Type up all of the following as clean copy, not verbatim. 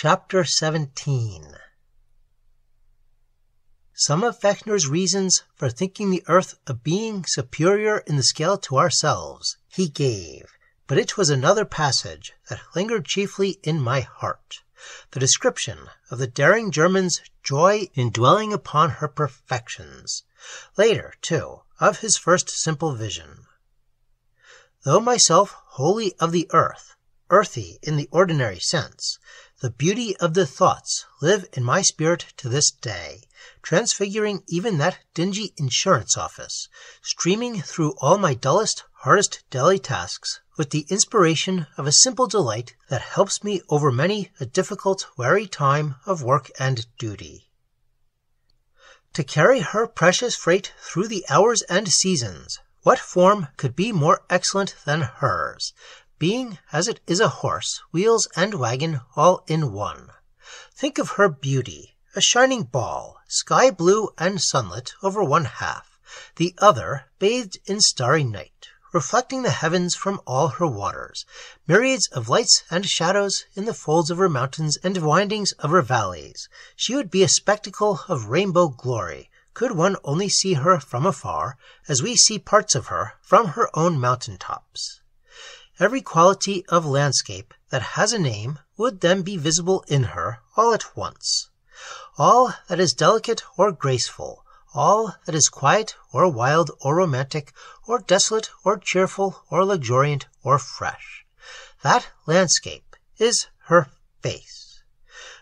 Chapter 17. Some of Fechner's reasons for thinking the earth a being superior in the scale to ourselves he gave, but it was another passage that lingered chiefly in my heart, the description of the daring German's joy in dwelling upon her perfections, later, too, of his first simple vision. Though myself wholly of the earth, earthy in the ordinary sense, the beauty of the thoughts live in my spirit to this day, transfiguring even that dingy insurance office, streaming through all my dullest, hardest daily tasks with the inspiration of a simple delight that helps me over many a difficult, weary time of work and duty. To carry her precious freight through the hours and seasons, what form could be more excellent than hers, being, as it is, a horse, wheels, and wagon all in one? Think of her beauty, a shining ball, sky blue and sunlit over one half, the other bathed in starry night, reflecting the heavens from all her waters, myriads of lights and shadows in the folds of her mountains and windings of her valleys. She would be a spectacle of rainbow glory, could one only see her from afar, as we see parts of her from her own mountain tops. Every quality of landscape that has a name would then be visible in her all at once. All that is delicate or graceful, all that is quiet or wild or romantic or desolate or cheerful or luxuriant or fresh. That landscape is her face.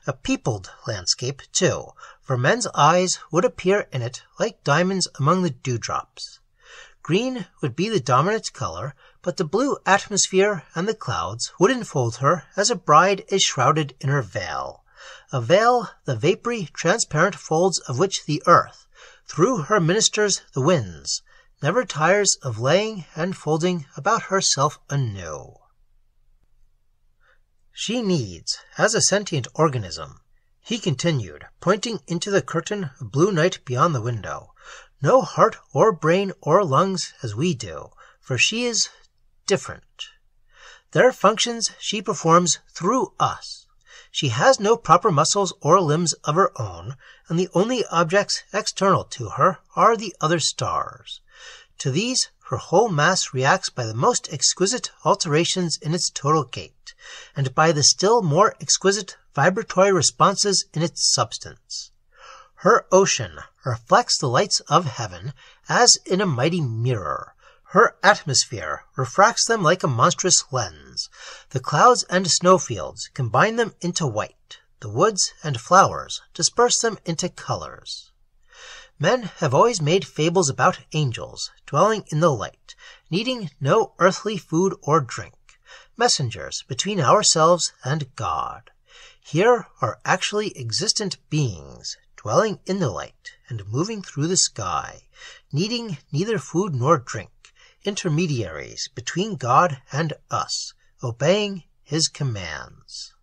A peopled landscape, too, for men's eyes would appear in it like diamonds among the dewdrops. Green would be the dominant color, but the blue atmosphere and the clouds would enfold her as a bride is shrouded in her veil, a veil the vapory, transparent folds of which the earth, through her ministers the winds, never tires of laying and folding about herself anew. She needs, as a sentient organism, he continued, pointing into the curtain of blue night beyond the window, no heart or brain or lungs as we do, for she is different. Their functions she performs through us. She has no proper muscles or limbs of her own, and the only objects external to her are the other stars. To these her whole mass reacts by the most exquisite alterations in its total gait, and by the still more exquisite vibratory responses in its substance. Her ocean reflects the lights of heaven as in a mighty mirror. Her atmosphere refracts them like a monstrous lens. The clouds and snowfields combine them into white. The woods and flowers disperse them into colors. Men have always made fables about angels dwelling in the light, needing no earthly food or drink, messengers between ourselves and God. Here are actually existent beings, dwelling in the light and moving through the sky, needing neither food nor drink, intermediaries between God and us, obeying his commands.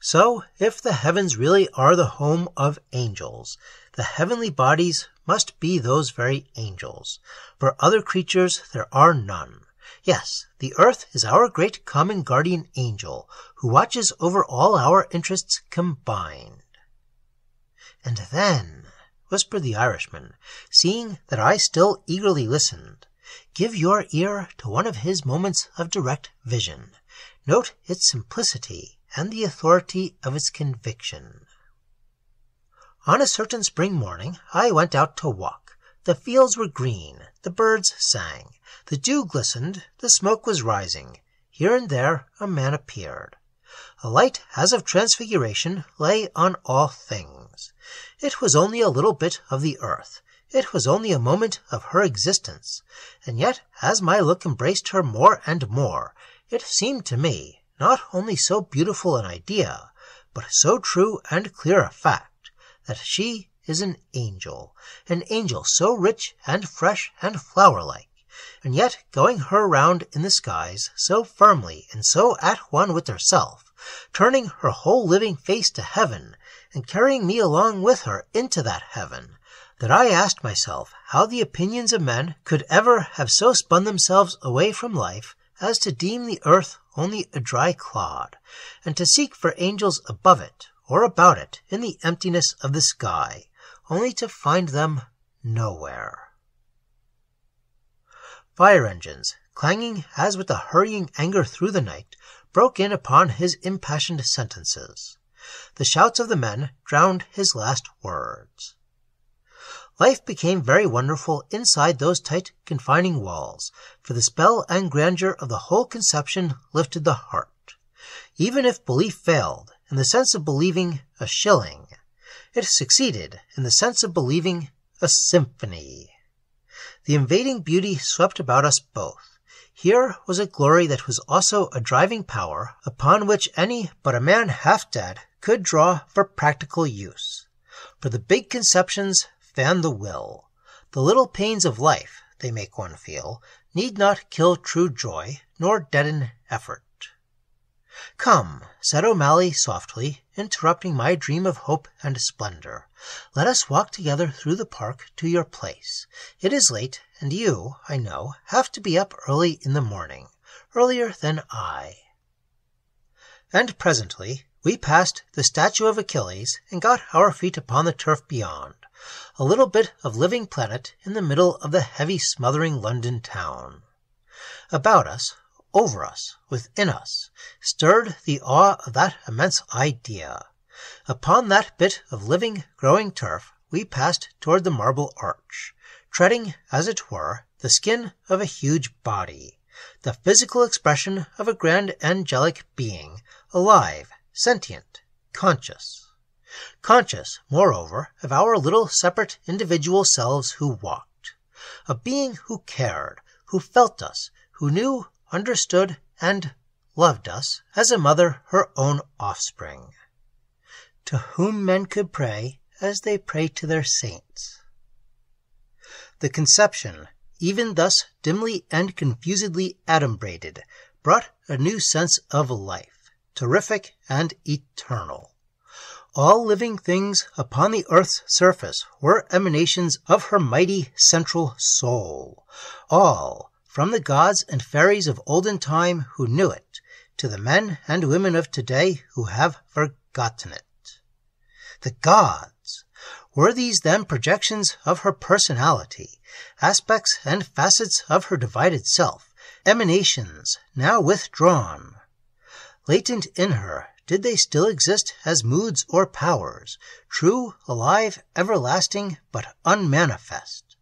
So, if the heavens really are the home of angels, the heavenly bodies must be those very angels. For other creatures there are none. Yes, the earth is our great common guardian angel, who watches over all our interests combined. And then, whispered the Irishman, seeing that I still eagerly listened, give your ear to one of his moments of direct vision. Note its simplicity and the authority of its conviction. On a certain spring morning I went out to walk. The fields were green, the birds sang, the dew glistened, the smoke was rising. Here and there a man appeared. A light as of transfiguration lay on all things. It was only a little bit of the earth. It was only a moment of her existence, and yet as my look embraced her more and more, it seemed to me not only so beautiful an idea, but so true and clear a fact, that she is an angel so rich and fresh and flower-like, and yet going her round in the skies so firmly and so at one with herself, turning her whole living face to heaven, and carrying me along with her into that heaven, that I asked myself how the opinions of men could ever have so spun themselves away from life as to deem the earth only a dry clod, and to seek for angels above it or about it in the emptiness of the sky, only to find them nowhere. Fire engines, clanging as with a hurrying anger through the night, broke in upon his impassioned sentences. The shouts of the men drowned his last words. Life became very wonderful inside those tight, confining walls, for the spell and grandeur of the whole conception lifted the heart. Even if belief failed, in the sense of believing a shilling, it succeeded in the sense of believing a symphony. The invading beauty swept about us both. Here was a glory that was also a driving power upon which any but a man half dead could draw for practical use. For the big conceptions fan the will. The little pains of life, they make one feel, need not kill true joy, nor deaden effort. "Come," said O'Malley softly, interrupting my dream of hope and splendor. "Let us walk together through the park to your place. It is late, and you, I know, have to be up early in the morning, earlier than I." And presently we passed the statue of Achilles and got our feet upon the turf beyond, a little bit of living planet in the middle of the heavy smothering London town. About us, over us, within us, stirred the awe of that immense idea. Upon that bit of living, growing turf we passed toward the Marble Arch, treading, as it were, the skin of a huge body, the physical expression of a grand angelic being, alive, sentient, conscious. Conscious, moreover, of our little separate individual selves who walked. A being who cared, who felt us, who knew, understood, and loved us as a mother her own offspring, to whom men could pray as they pray to their saints. The conception, even thus dimly and confusedly adumbrated, brought a new sense of life, terrific and eternal. All living things upon the earth's surface were emanations of her mighty central soul. All, from the gods and fairies of olden time who knew it, to the men and women of today who have forgotten it. The gods! Were these then projections of her personality, aspects and facets of her divided self, emanations now withdrawn? Latent in her, did they still exist as moods or powers, true, alive, everlasting, but unmanifest,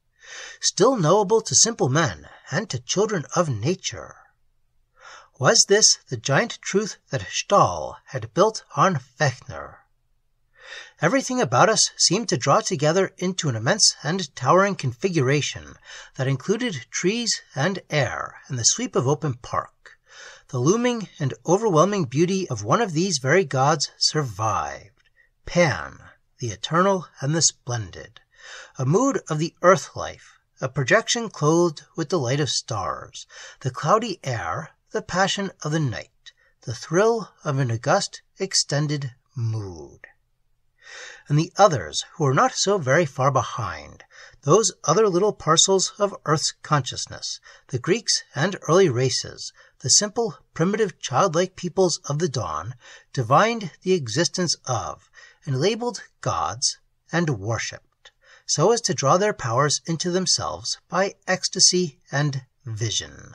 still knowable to simple men and to children of nature? Was this the giant truth that Stahl had built on Fechner? Everything about us seemed to draw together into an immense and towering configuration that included trees and air and the sweep of open park. The looming and overwhelming beauty of one of these very gods survived. Pan, the eternal and the splendid. A mood of the earth life, a projection clothed with the light of stars, the cloudy air, the passion of the night, the thrill of an august, extended mood. And the others who were not so very far behind, those other little parcels of earth's consciousness, the Greeks and early races, the simple, primitive, childlike peoples of the dawn, divined the existence of, and labeled gods, and worshipped, so as to draw their powers into themselves by ecstasy and vision.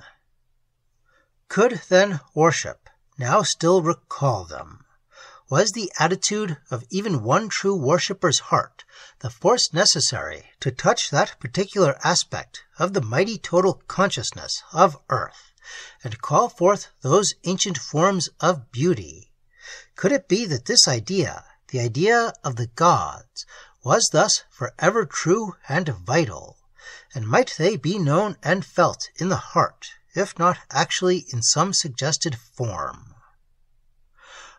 Could then worship now still recall them? Was the attitude of even one true worshipper's heart the force necessary to touch that particular aspect of the mighty total consciousness of earth, and call forth those ancient forms of beauty? Could it be that this idea, the idea of the gods, was thus forever true and vital, and might they be known and felt in the heart, if not actually in some suggested form?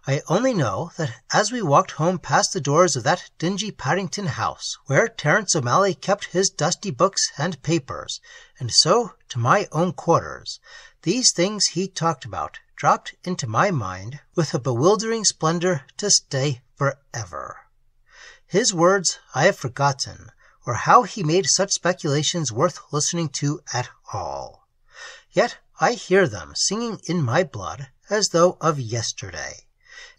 I only know that as we walked home past the doors of that dingy Paddington house, where Terence O'Malley kept his dusty books and papers, and so to my own quarters, these things he talked about dropped into my mind with a bewildering splendor to stay forever. His words I have forgotten, or how he made such speculations worth listening to at all. Yet I hear them singing in my blood as though of yesterday.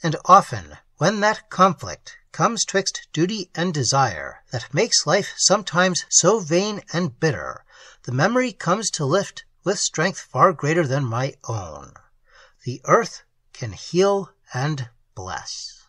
And often, when that conflict comes twixt duty and desire that makes life sometimes so vain and bitter, the memory comes to lift with strength far greater than my own. The earth can heal and bless.